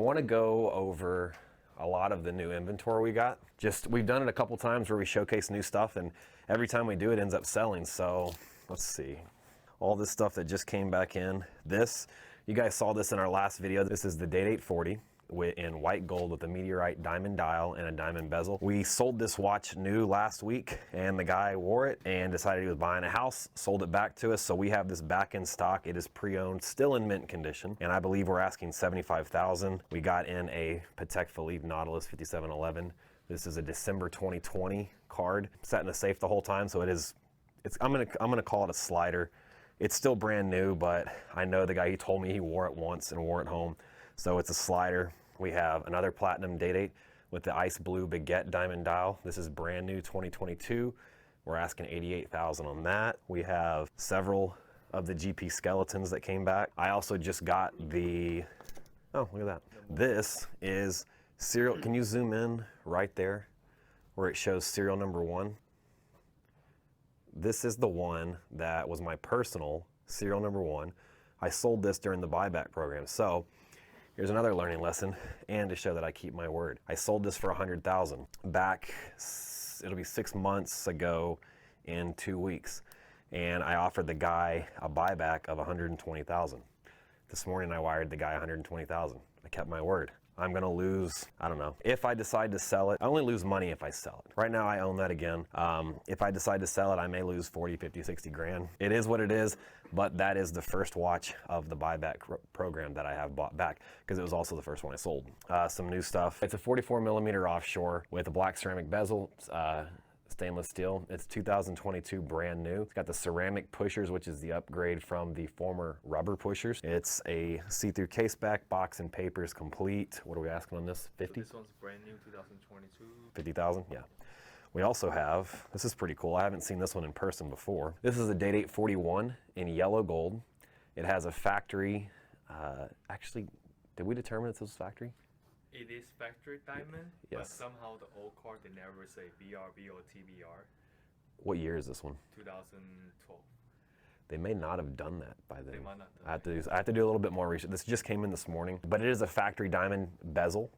want to go over a lot of the new inventory we got. We've done it a couple times where we showcase new stuff, and every time we do it ends up selling. So let's see. All this stuff that just came back in. You guys saw this in our llast video. This is the daydate 40 in white gold with a meteorite diamond dial and a diamond bezel. We sold this watch new last week, and the guy wore it and decided he was buying a house, sold it back to us. So we have this back in stock. It is pre-owned, still in mint condition, and I believe we're asking $75,000. We got in a Patek Philippe Nautilus 5711. This is a December 2020 card. Sat in the safe the whole time, so I'm gonna call it a slider. It's still brand new, but I know the guy, he told me he wore it once and wore it home. So it's a slider. We have another platinum daydate with the ice blue baguette diamond dial. This is brand new 2022. We're asking $88,000 on that. We have several of the GP skeletons that came back. I also just got oh, look at that. This is serial, can you zoom in right there where it shows serial number 1? This is the one that was my personal serial number 1. I sold this during the buyback program. So here's another learning lesson, and to show that I keep my word. I sold this for $100,000 back, it'll be 6 months ago in 2 weeks. And I offered the guy a buyback of $120,000. This morning I wired the guy $120,000. I kept my word. I'm gonna lose, I don't know. If I decide to sell it, I only lose money if I sell it. Right now I own that again. If I decide to sell it, I may lose 40, 50, 60 grand. It is what it is, but that is the first watch of the buyback program that I have bought back, because it was also the first one I sold. Some new stuff. It's a 44mm offshore with a black ceramic bezel, stainless steel. It's 2022 brand new. It's got the ceramic pushers, which is the upgrade from the former rubber pushers. It's a see-through case back, box and papers complete. What are we asking on this? 50? So this one's brand new, 2022. 50,000, yeah. We also have, this is pretty cool. I haven't seen this one in person before. This is a daydate 41 in yellow gold. It has a factory, actually, did we determine this was factory? It is factory diamond, yes. But somehow the old card, they never say BRB or TBR. What year is this one? 2012. They may not have done that by then. They might not I have to do a little bit more research. This just came in this morning, but it is a factory diamond bezel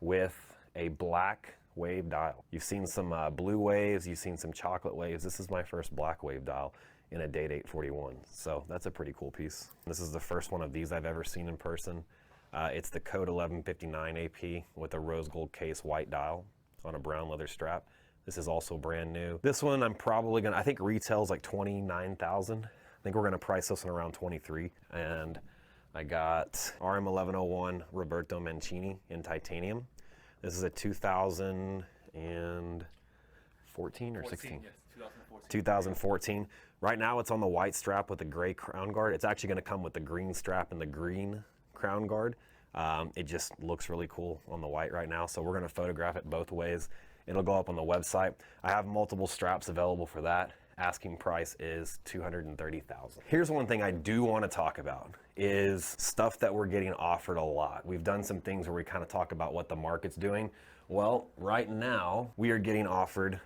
with a black wave dial. You've seen some blue waves, you've seen some chocolate waves. This is my first black wave dial in a daydate 41. So that's a pretty cool piece. This is the first one of these I've ever seen in person. It's the Code 1159 AP with a rose gold case, white dial on a brown leather strap. This is also brand new. This one I'm probably gonna, I think retails like 29,000. I think we're gonna price this one around 23. And I got RM1101 Roberto Mancini in titanium. This is a 2014 or 16? Yes, 2014. 2014. Right now it's on the white strap with the gray crown guard. It's actually gonna come with the green strap and the green crown guard. It just looks really cool on the white right now, so we're going to photograph it both ways. It'll go up on the website. I have multiple straps available for that. Asking price is $230,000. Here's one thing I do want to talk about is stuff that we're getting offered a lot. We've done some things where we kind of talk about what the market's doing. Well, right now we are getting offered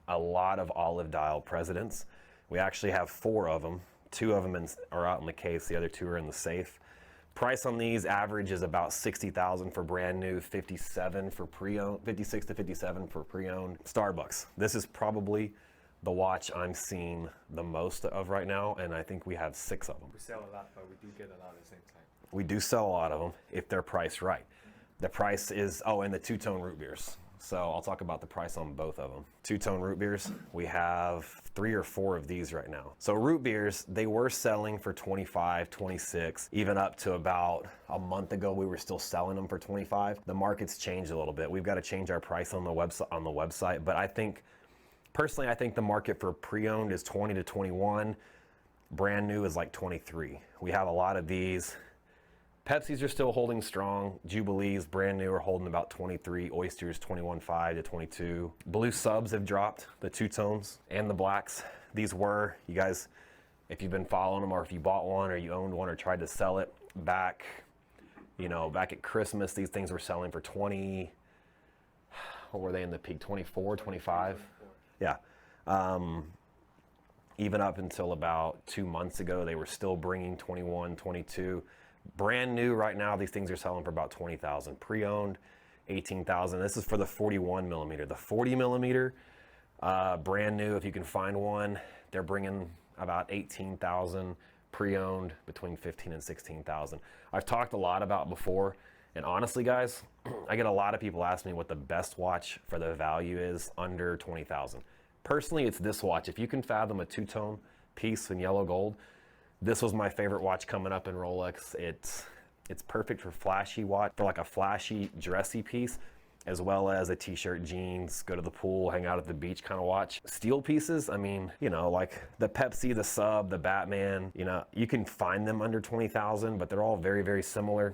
a lot of olive dial presidents. We actually have 4 of them. 2 of them are out in the case, the other 2 are in the safe. Price on these average is about 60,000 for brand new, 57 for pre-owned, 56 to 57 for pre-owned. Starbucks. This is probably the watch I'm seeing the most of right now, and I think we have 6 of them. We sell a lot, but we do get a lot at the same time. We do sell a lot of them if they're priced right. The price is, oh, and the two-tone root beers. So I'll talk about the price on both of them. Two-tone root beers, we have 3 or 4 of these right now. So root beers, they were selling for 25, 26, even up to about a month ago, we were still selling them for 25. The market's changed a little bit. We've got to change our price on the website, but I think, personally, I think the market for pre-owned is 20 to 21. Brand new is like 23. We have a lot of these. Pepsis are still holding strong. Jubilees, brand new, are holding about 23. Oysters, 21.5 to 22. Blue subs have dropped, the two-tones and the blacks. These were, you guys, if you've been following them, or if you bought one or you owned one or tried to sell it back, you know, back at Christmas, these things were selling for 20, what were they in the peak, 24, 25? Yeah. Even up until about 2 months ago, they were still bringing 21, 22. Brand new right now, these things are selling for about 20,000. Pre-owned, 18,000. This is for the 41 millimeter. The 40 millimeter, brand new, if you can find one, they're bringing about 18,000. Pre-owned, between 15 and 16,000. I've talked a lot about before, and honestly, guys, I get a lot of people ask me what the best watch for the value is under 20,000. Personally, it's this watch. If you can fathom a two-tone piece in yellow gold, this was my favorite watch coming up in Rolex. It's perfect for flashy watch, for like a flashy, dressy piece, as well as a t-shirt, jeans, go to the pool, hang out at the beach kind of watch. Steel pieces, I mean, you know, like the Pepsi, the Sub, the Batman, you know, you can find them under 20,000, but they're all very, very similar.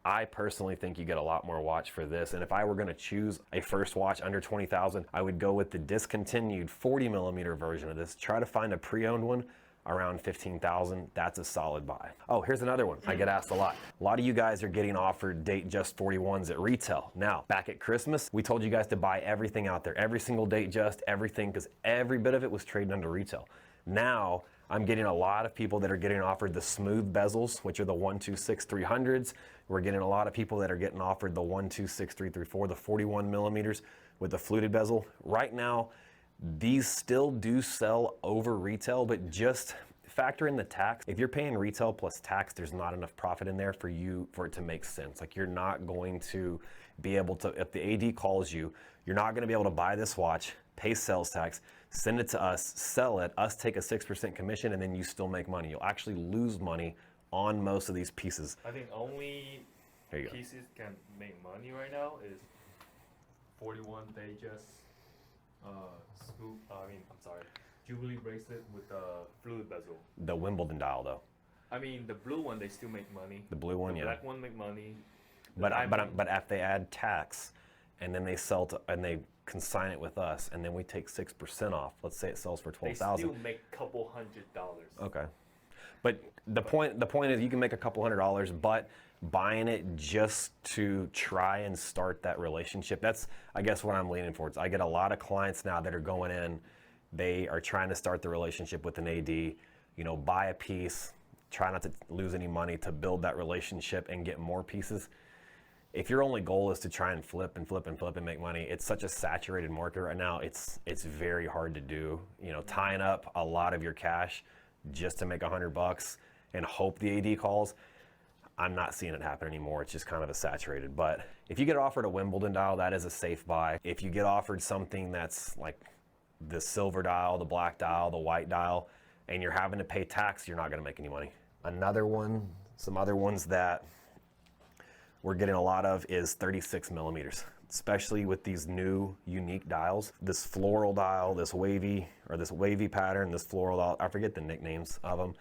I personally think you get a lot more watch for this. And if I were gonna choose a first watch under 20,000, I would go with the discontinued 40 millimeter version of this. Try to find a pre-owned one around 15,000. That's a solid buy. Oh, here's another one I get asked a lot. A lot of you guys are getting offered date just 41s at retail. Now, back at Christmas, we told you guys to buy everything out there, every single date just, everything, because every bit of it was trading under retail. Now, I'm getting a lot of people that are getting offered the smooth bezels, which are the 126-300s. We're getting a lot of people that are getting offered the 126-334, the 41 millimeters with the fluted bezel. Right now, these still do sell over retail, but just factor in the tax. If you're paying retail plus tax, there's not enough profit in there for it to make sense. Like, you're not going to be able to, if the AD calls you, you're not going to be able to buy this watch, pay sales tax, send it to us, sell it, us take a 6% commission, and then you still make money. You'll actually lose money on most of these pieces. I think only pieces can make money right now is 41 Datejust, Jubilee bracelet with the fluid bezel. The Wimbledon dial, though. I mean, the blue one, they still make money. The blue one, the yeah. black one make money. But if they add tax, and then they sell to, and they consign it with us, and then we take 6% off. Let's say it sells for 12,000. They still make a couple $100s. Okay, but the point is, you can make a couple $100s, but buying it just to try and start that relationship, that's, I guess, what I'm leaning towards. I get a lot of clients now that are going in, they are trying to start the relationship with an AD, you know, buy a piece, try not to lose any money to build that relationship and get more pieces. If your only goal is to try and flip and flip and flip and make money, it's such a saturated market right now. It's very hard to do. You know, tying up a lot of your cash just to make $100 and hope the AD calls. I'm not seeing it happen anymore. It's just kind of a saturated. But if you get offered a Wimbledon dial, that is a safe buy. If you get offered something that's like the silver dial, the black dial, the white dial, and you're having to pay tax, you're not going to make any money. Another one, some other ones that we're getting a lot of is 36 millimeters, especially with these new unique dials. This floral dial, this wavy pattern, this floral dial, I forget the nicknames of them.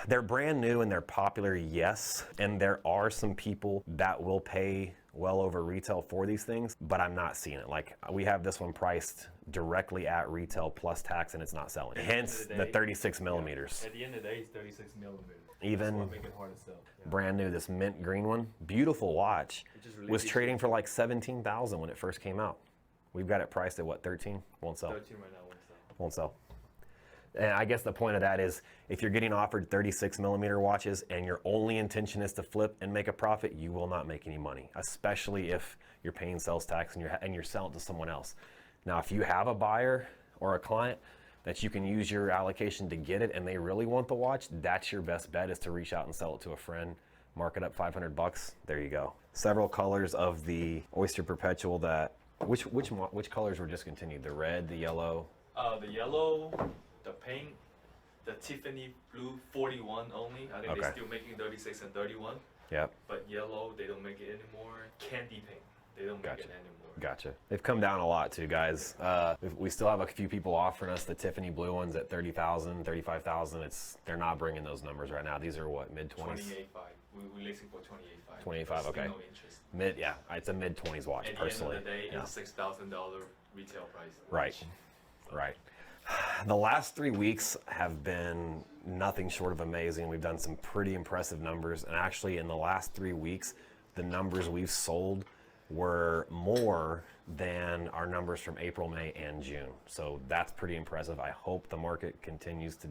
They're brand new and they're popular, yes, and there are some people that will pay well over retail for these things, but I'm not seeing it. Like, we have this one priced directly at retail plus tax and it's not selling. Hence the 36 millimeters. At the end of the day, it's 36 millimeters. Even That's what make it hard to sell. Yeah. Brand new, this mint green one, beautiful watch, was trading for like 17,000 when it first came out. We've got it priced at what, 13? Won't sell. 13 right now, won't sell. Won't sell. And I guess the point of that is, if you're getting offered 36 millimeter watches and your only intention is to flip and make a profit, you will not make any money, especially if you're paying sales tax and you're selling to someone else. Now, if you have a buyer or a client that you can use your allocation to get it and they really want the watch, that's your best bet, is to reach out and sell it to a friend, mark it up $500. There you go. Several colors of the Oyster Perpetual that, which colors were discontinued? The red, the yellow? The yellow, the pink, the Tiffany blue 41 only. I think they're still making 36 and 31. Yep. But yellow, they don't make it anymore. Candy pink, they don't make it anymore. Gotcha. They've come down a lot too, guys. We still have a few people offering us the Tiffany blue ones at 30,000, 35,000. They're not bringing those numbers right now. These are what, mid-20s? 28.5. We're listing for 28.5. 28.5, okay. No interest. Yeah, it's a mid-20s watch, personally. At the end of the day, it's a $6,000 retail price. Right. The last 3 weeks have been nothing short of amazing. We've done some pretty impressive numbers, and actually in the last 3 weeks, the numbers we've sold were more than our numbers from April, May, and June. So that's pretty impressive. I hope the market continues to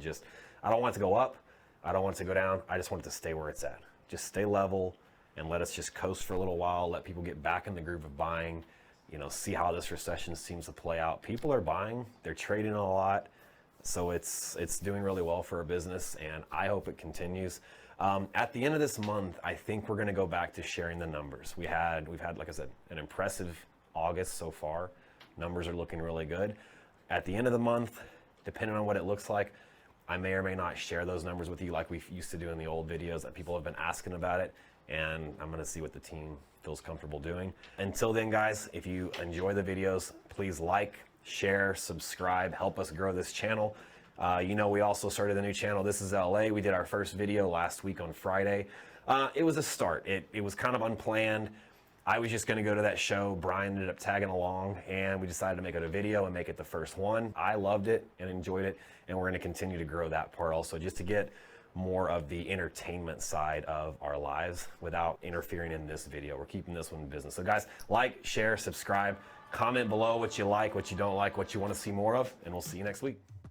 I don't want it to go up, I don't want it to go down, I just want it to stay where it's at. just stay level and let us just coast for a little while, let people get back in the groove of buying, you know, see how this recession seems to play out. People are buying, they're trading a lot, so it's doing really well for our business, and I hope it continues. At the end of this month, I think we're going to go back to sharing the numbers. We've had, like I said, an impressive August so far. Numbers are looking really good. At the end of the month, depending on what it looks like, I may or may not share those numbers with you like we used to do in the old videos that people have been asking about it, and I'm going to see what the team feels comfortable doing. Until then, guys, if you enjoy the videos, please like, share, subscribe, help us grow this channel. You know, we also started a new channel. This is LA. We did our first video last week on Friday. It was a start. It was kind of unplanned. I was just going to go to that show. Brian ended up tagging along, and we decided to make it a video and make it the first one. I loved it and enjoyed it, and we're going to continue to grow that part also, just to get more of the entertainment side of our lives without interfering in this video. We're keeping this one in business. So guys, like, share, subscribe, comment below what you like, what you don't like, what you want to see more of, and we'll see you next week.